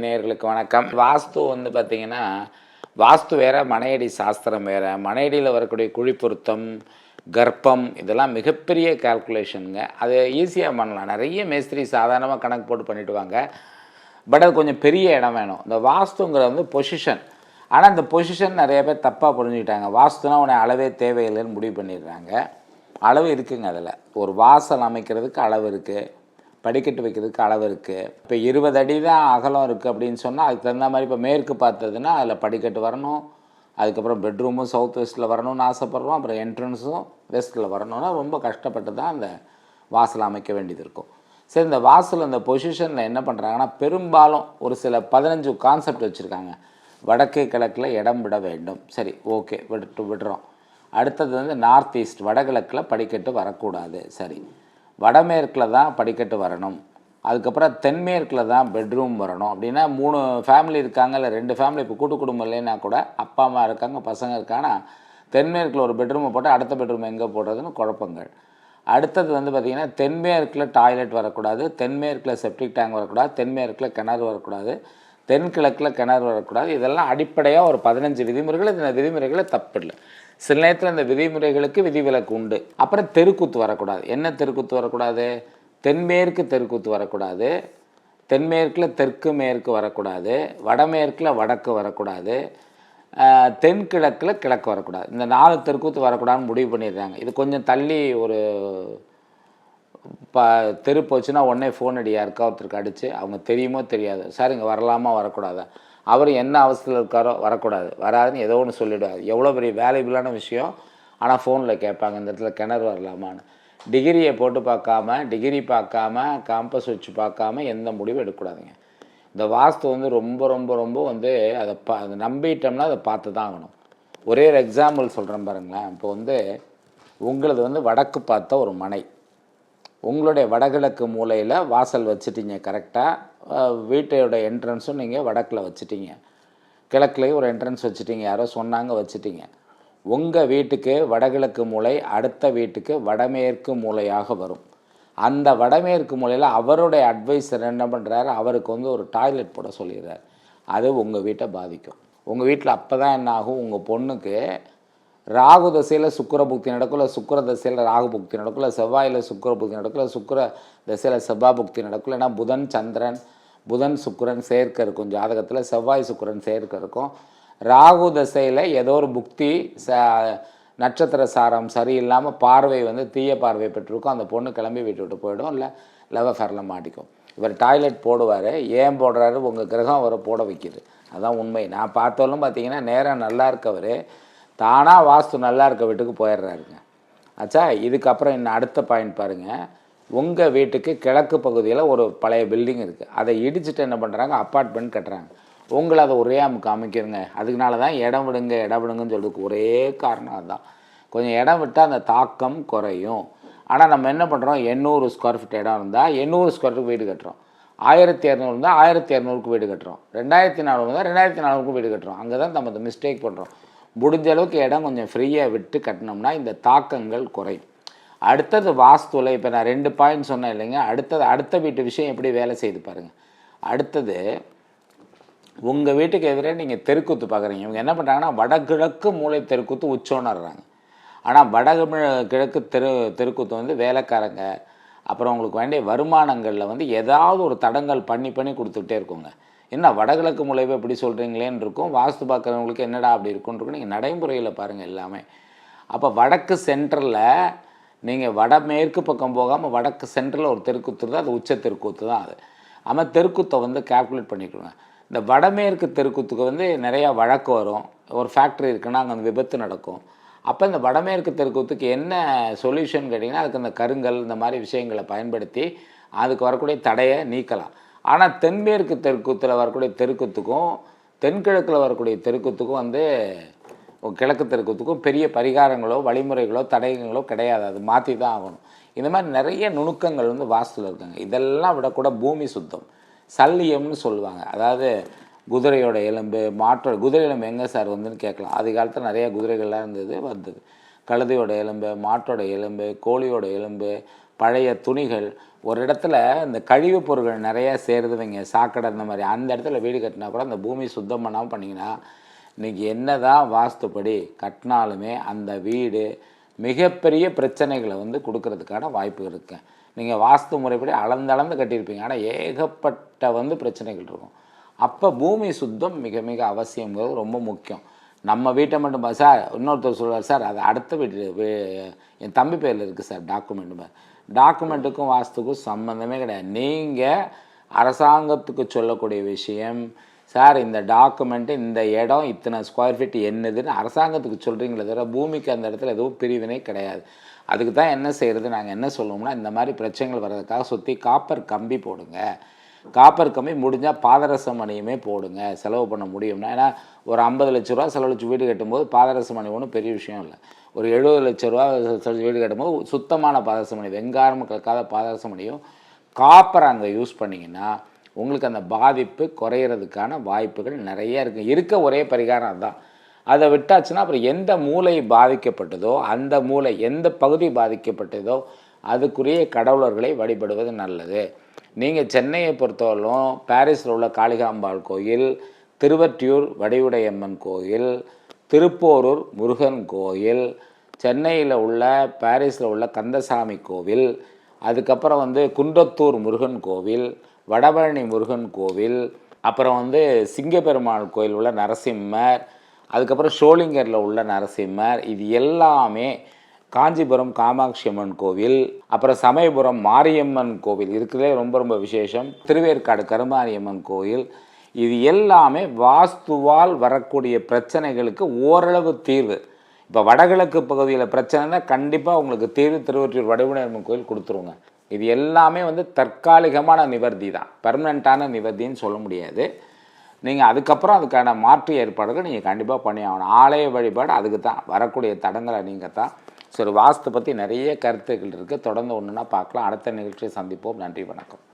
நேயர்களுக்கு வணக்கம். வாஸ்து பார்த்தீங்கன்னா, வாஸ்து வேற, மனையடி சாஸ்திரம் வேற. மனையடியில் வரக்கூடிய குழி பொருத்தம், கர்ப்பம் இதெல்லாம் மிகப்பெரிய கால்குலேஷனுங்க. அது ஈஸியாக பண்ணலாம். நிறைய மேஸ்திரி சாதாரணமாக கணக்கு போட்டு பண்ணிவிடுவாங்க. பட் அது கொஞ்சம் பெரிய இடம் வேணும். இந்த வாஸ்துங்கிறது பொசிஷன். ஆனால் இந்த பொசிஷன் நிறைய பேர் தப்பாக புரிஞ்சுக்கிட்டாங்க. வாஸ்துனா உடனே அளவே தேவையில்லைன்னு முடிவு பண்ணிடுறாங்க. அளவு இருக்குங்க. அதில் ஒரு வாசல் அமைக்கிறதுக்கு அளவு இருக்குது, படிக்கட்டு வைக்கிறதுக்கு அளவு இருக்குது. இப்போ 20 அடி தான் அகலம் இருக்குது அப்படின்னு சொன்னால் அதுக்கு தகுந்த மாதிரி இப்போ மேற்கு பார்த்ததுன்னா அதில் படிக்கட்டு வரணும், அதுக்கப்புறம் பெட்ரூமும் சவுத் வெஸ்ட்டில் வரணும்னு ஆசைப்பட்றோம், அப்புறம் என்ட்ரன்ஸும் வெஸ்ட்டில் வரணும்னா ரொம்ப கஷ்டப்பட்டு தான் அந்த வாசல் அமைக்க வேண்டியது இருக்கும். சரி, இந்த வாசல் அந்த பொசிஷனில் என்ன பண்ணுறாங்கன்னா, பெரும்பாலும் ஒரு சில 15 கான்செப்ட் வச்சுருக்காங்க. வடக்கு கிழக்கில் இடம் விட வேண்டும். சரி, ஓகே, விடுறோம். அடுத்தது நார்த் ஈஸ்ட், வடகிழக்கில் படிக்கட்டு வரக்கூடாது. சரி, வடமேற்கில் தான் படிக்கட்டு வரணும். அதுக்கப்புறம் தென்மேற்கில் தான் பெட்ரூம் வரணும். அப்படின்னா 3 ஃபேமிலி இருக்காங்க, இல்லை 2 ஃபேமிலி, இப்போ கூட்டு குடும்பம் இல்லைன்னா கூட அப்பா அம்மா இருக்காங்க, பசங்க இருக்காங்கன்னா தென்மேற்கில் ஒரு பெட்ரூமை போட்டு அடுத்த பெட்ரூம் எங்கே போடுறதுன்னு குழப்பங்கள். அடுத்தது பார்த்திங்கன்னா, தென்மேற்கில் டாய்லெட் வரக்கூடாது, தென்மேற்கில் செப்டிக் டேங்க் வரக்கூடாது, தென்மேற்கில் கிணறு வரக்கூடாது, தென்கிழக்கில் கிணறு வரக்கூடாது. இதெல்லாம் அடிப்படையாக ஒரு 15 விதிமுறைகள். இந்த விதிமுறைகளை தப்பில்லை. சில நேரத்தில் இந்த விதிமுறைகளுக்கு விதிவிலக்கு உண்டு. அப்புறம் தெருக்கூத்து வரக்கூடாது. என்ன தெருக்கூத்து வரக்கூடாது? தென்மேற்கு தெருக்கூத்து வரக்கூடாது, தென்மேற்கில் தெற்கு மேற்கு வரக்கூடாது, வடமேற்கில் வடக்கு வரக்கூடாது, தென்கிழக்கில் கிழக்கு வரக்கூடாது. இந்த 4 தெருக்கூத்து வரக்கூடாதுன்னு முடிவு பண்ணிடுறாங்க. இது கொஞ்சம் தள்ளி ஒரு தெரு போச்சுன்னா உடனே ஃபோன் அடி, யாருக்கா ஒருத்தருக்கு அடித்து அவங்க தெரியுமோ தெரியாது, சார் இங்கே வரலாமா வரக்கூடாதா, அவர் என்ன அவசரத்தில் இருக்காரோ வரக்கூடாது, வராதுன்னு ஏதோ ஒன்று சொல்லிவிடுவார். எவ்வளோ பெரிய வேல்யூபிளான விஷயம். ஆனால் ஃபோனில் கேட்பாங்க, இந்த இடத்துல கிணறு வரலாமான்னு. டிகிரியை போட்டு பார்க்காம, டிகிரி பார்க்காம, காம்பஸ் வச்சு பார்க்காம எந்த முடிவும் எடுக்கக்கூடாதுங்க. இந்த வாஸ்து ரொம்ப ரொம்ப ரொம்ப அதை நம்பிட்டோம்னா அதை பார்த்து தான் ஆகணும். ஒரே ஒரு எக்ஸாம்பிள் சொல்கிறேன் பாருங்களேன். இப்போ உங்களது வடக்கு பார்த்த ஒரு மனை, உங்களுடைய வடகிழக்கு மூலையில் வாசல் வச்சுட்டிங்க. கரெக்டாக வீட்டோட என்ட்ரன்ஸும் நீங்கள் வடக்கில் வச்சுட்டிங்க, கிழக்குலேயும் ஒரு என்ட்ரன்ஸ் வச்சுட்டிங்க, யாரோ சொன்னாங்க வச்சுட்டிங்க. உங்கள் வீட்டுக்கு வடகிழக்கு மூலை அடுத்த வீட்டுக்கு வடமேற்கு மூலையாக வரும். அந்த வடமேற்கு மூலையில் அவருடைய அட்வைஸர் என்ன பண்ணுறாரு, அவருக்கு ஒரு டாய்லெட் போட சொல்லிடுறாரு. அது உங்கள் வீட்டை பாதிக்கும். உங்கள் வீட்டில் அப்போ தான் என்ன ஆகும், உங்கள் பொண்ணுக்கு ராகு தசையில் சுக்கிர புக்தி நடக்கும், இல்லை சுக்கிர தசையில் ராகு புக்தி நடக்கும், இல்லை செவ்வாயில் சுக்கிர புக்தி நடக்கும், இல்லை சுக்கிர தசையில் செவ்வாய் புக்தி நடக்கும். ஏன்னா புதன் சந்திரன், புதன் சுக்கிரன் சேர்க்க இருக்கும் ஜாதகத்தில், செவ்வாய் சுக்கிரன் சேர்க்க இருக்கும். ராகு தசையில் ஏதோ ஒரு புக்தி நட்சத்திர சாரம் சரியில்லாமல் பார்வை தீய பார்வை பெற்றிருக்கும். அந்த பொண்ணு கிளம்பி வீட்டு விட்டு போயிடும், இல்லை லவ் அஃபேரில் மாட்டிக்கும். இவர் டாய்லெட் போடுவார். ஏன் போடுறாரு? உங்கள் கிரகம் அவரை போட வைக்கிது. அதுதான் உண்மை. நான் பார்த்தாலும் பார்த்தீங்கன்னா நேரம் நல்லா இருக்கவர் தானாக வாஸ்து நல்லா இருக்க வீட்டுக்கு போயிடுறாருங்க. ஆச்சா, இதுக்கப்புறம் இன்னும் அடுத்த பாயிண்ட் பாருங்கள். உங்கள் வீட்டுக்கு கிழக்கு பகுதியில் ஒரு பழைய பில்டிங் இருக்குது. அதை இடிச்சுட்டு என்ன பண்ணுறாங்க, அப்பார்ட்மெண்ட் கட்டுறாங்க. உங்களை அதை ஒரே அமுக்கு அமைக்கிறங்க. அதுக்குனால தான் இடம் விடுங்கன்னு சொல்றதுக்கு ஒரே காரணம் அதுதான். கொஞ்சம் இடம் விட்டால் அந்த தாக்கம் குறையும். ஆனால் நம்ம என்ன பண்ணுறோம், 800 ஸ்கொயர் ஃபீட் இடம் இருந்தால் 800 ஸ்கொயர் ஃபீட் வீடு கட்டுறோம், 1200 இருந்தால் 1200க்கு வீடு கட்டுறோம், 2400 இருந்தால் 2400க்கு வீடு கட்டுறோம். அங்கே தான் நம்ம மிஸ்டேக் பண்ணுறோம். முடிஞ்ச அளவுக்கு இடம் கொஞ்சம் ஃப்ரீயாக விட்டு கட்டினோம்னா இந்த தாக்கங்கள் குறையும். அடுத்தது வாஸ்துவில் இப்போ நான் 2 பாயிண்ட் சொன்னேன் இல்லைங்க. அடுத்த வீட்டு விஷயம் எப்படி வேலை செய்து பாருங்கள். அடுத்தது உங்கள் வீட்டுக்கு எதிரே நீங்கள் தெருக்கூத்து பார்க்குறீங்க. இவங்க என்ன பண்ணுறாங்கன்னா, வடகிழக்கு மூலை தெருக்கூத்து உச்சோன்னுறாங்க. ஆனால் கிழக்கு தெருக்கூத்து வேலைக்காரங்க அப்புறம் உங்களுக்கு வேண்டிய வருமானங்களில் ஏதாவது ஒரு தடங்கள் பண்ணி கொடுத்துக்கிட்டே இருக்குங்க. என்ன வடகிழக்கு மூலையை எப்படி சொல்கிறீங்களேன்னு இருக்கும். வாஸ்து பார்க்குறவங்களுக்கு என்னடா அப்படி இருக்குன்னு இருக்கும். நீங்கள் நடைமுறையில் பாருங்கள் எல்லாமே. அப்போ வடக்கு சென்டரில் நீங்கள் வடமேற்கு பக்கம் போகாமல் வடக்கு சென்டரில் ஒரு தெருக்கூத்து தான், அது உச்ச தெருக்கூத்து தான். அது ஆமாம், தெருக்கூத்தை கால்குலேட் பண்ணிக்கோங்க. இந்த வடமேற்கு தெருக்கூத்துக்கு நிறையா வழக்கு வரும். ஒரு ஃபேக்ட்ரி இருக்குன்னா அங்கே விபத்து நடக்கும். அப்போ இந்த வடமேற்கு தெருக்கூத்துக்கு என்ன சொல்யூஷன் கேட்டிங்கன்னா, அதுக்கு அந்த கருங்கல் இந்த மாதிரி விஷயங்களை பயன்படுத்தி அதுக்கு வரக்கூடிய தடையை நீக்கலாம். ஆனால் தென்மேற்கு தெருக்கூத்தில் வரக்கூடிய தெருக்கூத்துக்கும் தென்கிழக்கில் வரக்கூடிய தெருக்கூத்துக்கும் கிழக்கு தெருக்கூத்துக்கும் பெரிய பரிகாரங்களோ வழிமுறைகளோ தடயங்களோ கிடையாது. அது மாற்றி தான் ஆகணும். இந்த மாதிரி நிறைய நுணுக்கங்கள் வாஸ்துவில் இருக்காங்க. இதெல்லாம் விடக்கூட பூமி சுத்தம், சல்லியம்னு சொல்லுவாங்க. அதாவது குதிரையோட எலும்பு, குதிரை எலும்பு எங்கே சார் கேட்கலாம். அது காலத்தில் நிறைய குதிரைகள்லாம் வந்தது. கழுதையோட எலும்பு, மாட்டோட எலும்பு, கோழியோட எலும்பு, பழைய துணிகள், ஒரு இடத்துல இந்த கழிவுப் பொருட்கள் நிறையா சேருதுவங்க, சாக்கடை இந்த மாதிரி, அந்த இடத்துல வீடு கட்டினா கூட அந்த பூமி சுத்தம் பண்ணாமல் பண்ணிங்கன்னா இன்றைக்கி என்ன தான் வாஸ்துப்படி கட்டினாலுமே அந்த வீடு மிகப்பெரிய பிரச்சனைகளை வந்து கொடுக்கறதுக்கான வாய்ப்பு இருக்குது. நீங்கள் வாஸ்து முறைப்படி அளந்து கட்டியிருப்பீங்க, ஆனால் ஏகப்பட்ட வந்து பிரச்சனைகள் இருக்கும். அப்போ பூமி சுத்தம் மிக மிக அவசியங்கிறது ரொம்ப முக்கியம். நம்ம வீட்டை மட்டும் சார் இன்னொருத்தர் சொல்லுவார், சார் அது அடுத்த வீட்டு என் தம்பி பேரில் இருக்குது சார் டாக்குமெண்ட்டுக்கும் வாஸ்துக்கும் சம்மந்தமே கிடையாது. நீங்கள் அரசாங்கத்துக்கு சொல்லக்கூடிய விஷயம், சார் இந்த டாக்குமெண்ட்டு இந்த இடம் இத்தனை ஸ்கொயர் ஃபீட் என்னதுன்னு அரசாங்கத்துக்கு சொல்கிறீங்களே தவிர பூமிக்கு அந்த இடத்துல எதுவும் பிரிவினை கிடையாது. அதுக்கு தான் என்ன செய்கிறது, நாங்கள் என்ன சொல்லுவோம்னா, இந்த மாதிரி பிரச்சனைகள் வர்றதுக்காக சுற்றி காப்பர் கம்பி போடுங்க, காப்பர் கம்பி முடிஞ்சால் பாதரச மணியுமே போடுங்க, செலவு பண்ண முடியும்னா. ஏன்னா ஒரு 50 லட்ச ரூபா செலவழிச்சு வீடு கட்டும்போது பாதரச மணி ஒன்றும் பெரிய விஷயம் இல்லை. ஒரு 70 லட்ச ரூபா செலவழிச்சு வீடு கட்டும்போது சுத்தமான பாதரச மணி, வெங்காரம் கலக்காத பாதரச மணியும் காப்பர் அங்கே யூஸ் பண்ணிங்கன்னா உங்களுக்கு அந்த பாதிப்பு குறையிறதுக்கான வாய்ப்புகள் நிறைய இருக்குது. இருக்க ஒரே பரிகாரம் அதுதான். அதை விட்டாச்சுன்னா அப்புறம் எந்த மூளை பாதிக்கப்பட்டதோ, அந்த மூளை எந்த பகுதி பாதிக்கப்பட்டதோ அதுக்குரிய கடவுளர்களை வழிபடுவது நல்லது. நீங்கள் சென்னையை பொறுத்தவரையிலும் பாரிஸில் உள்ள காளிகாம்பாள் கோயில், திருவற்றியூர் வடிவுடையம்மன் கோயில், திருப்போரூர் முருகன் கோயில், சென்னையில் உள்ள பாரிஸில் உள்ள கந்தசாமி கோவில், அதுக்கப்புறம் வந்து குன்றத்தூர் முருகன் கோவில், வடபழனி முருகன் கோவில், அப்புறம் வந்து சிங்கப்பெருமாள் கோயில் உள்ள நரசிம்மர், அதுக்கப்புறம் ஷோலிங்கரில் உள்ள நரசிம்மர், இது எல்லாமே காஞ்சிபுரம் காமாட்சி அம்மன் கோவில், அப்புறம் சமயபுரம் மாரியம்மன் கோவில் இருக்கிறதே ரொம்ப ரொம்ப விசேஷம், திருவேற்காடு கருமாரியம்மன் கோயில், இது எல்லாமே வாஸ்துவால் வரக்கூடிய பிரச்சனைகளுக்கு ஓரளவு தீர்வு. இப்போ வடகிழக்கு பகுதியில் பிரச்சனைனா கண்டிப்பாக உங்களுக்கு தீர்வு திருவொற்றியூர் வடிவுடையம்மன் கோயில் கொடுத்துருவோங்க. இது எல்லாமே வந்து தற்காலிகமான நிவர்த்தி தான், பெர்மனண்ட்டான நிவர்த்தின்னு சொல்ல முடியாது. நீங்கள் அதுக்கப்புறம் அதுக்கான மாற்று ஏற்பாடுகள் நீங்கள் கண்டிப்பாக பண்ணி ஆகணும். ஆலய வழிபாடு அதுக்கு தான், வரக்கூடிய தடங்களை நீங்கள் தான். சரி, வாஸ்து பற்றி நிறைய கருத்துக்கள் இருக்குது, தொடர்ந்து ஒன்றுனா பார்க்கலாம். அடுத்த நிகழ்ச்சியை சந்திப்போம். நன்றி, வணக்கம்.